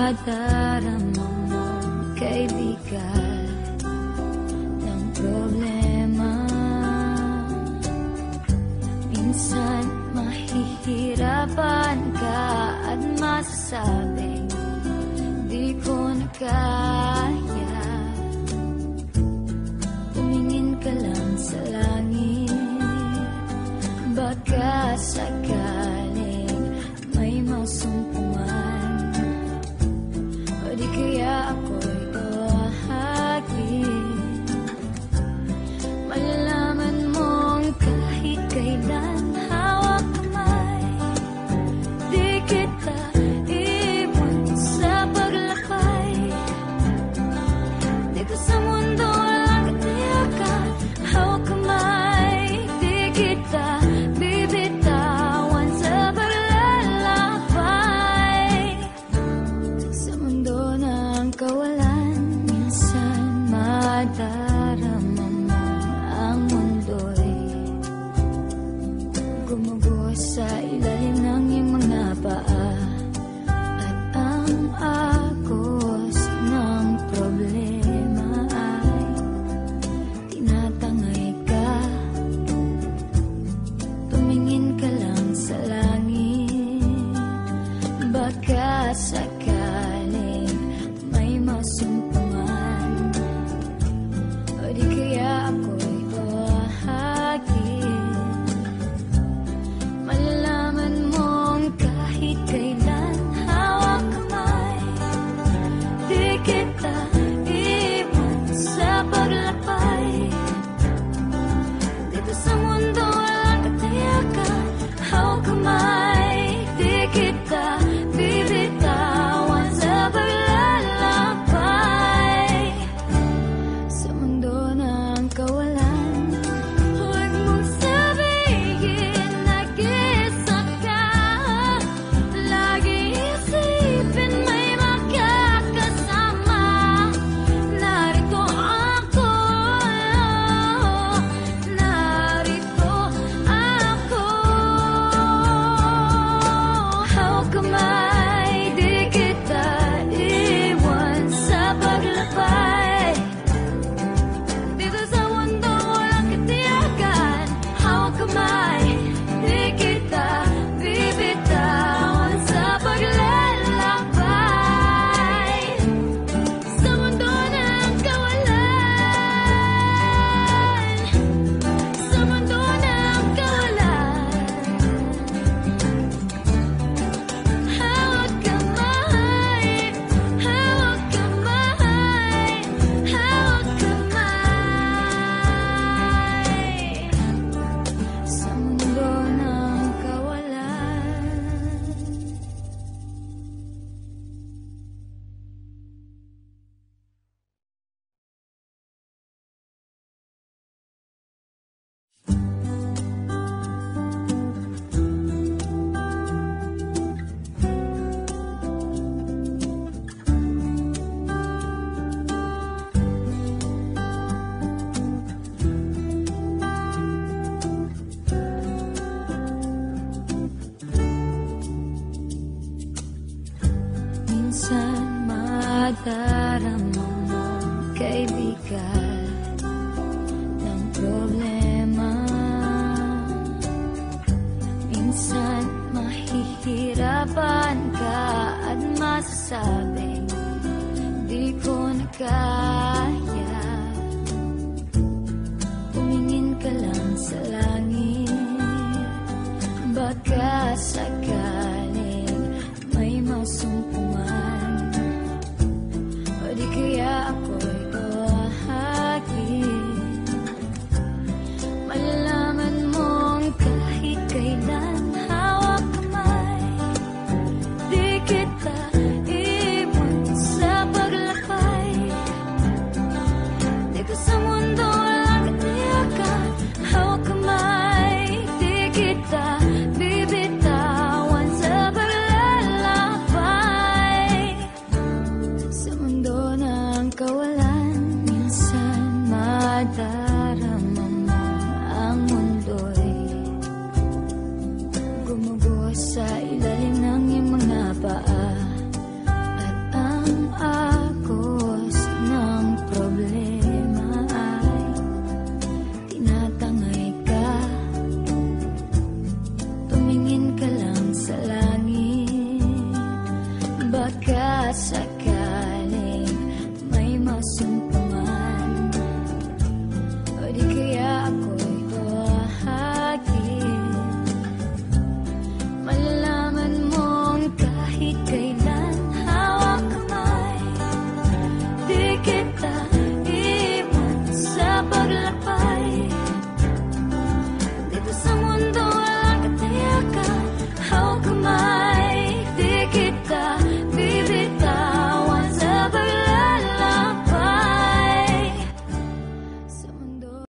madarama mo, kaibigan, ng problema. Minsan mahihirapan ka at masasabing di ko na kaya. Tumingin ka lang sa langit, baka sakaling may masumpungan, o di kaya ako'y ahagin. Malalaman mong kahit kailan hawak kamay, di kita iwan sa paglakbay. Dito sa mundo walang katiyakan, hawak kamay, di kita bibitawan sa paglalakbay. Sa mundo ng kawalan, minsan madarama mo ang mundo'y gumuguho sa ilalim ng iyong mga paa, at ang agos ng problema ay tinatangay ka. Tumingin ka lang sa langit, baka sakaling may masumpungan, o di kaya ako'y ahagin. Malalaman mong kahit kailan hawak kamay, di kita iwan sa paglakbay. Dito sa mundo walang katiyakan, hawak kamay, di kita bibitawan sa paglalakbay. Sa mundo ng kawalan, huwag mong sabihin nag-isa ka. Lagi isipin may makakasama. Narito ako, narito ako. Hawak kamay, di kita iwan sa paglakbay. Dito sa mundo walang katiyakan, hawak kamay, di kita bibitawan sa paglalakbay. Sa mundo ng kawalan, sa mundo ng kawalan, hawak kamay, hawak kamay, hawak kamay. Sa mundo ng kawalan. Minsan madarama mo, kaibigan, ng problema. Minsan mahihirapan ka at masasabing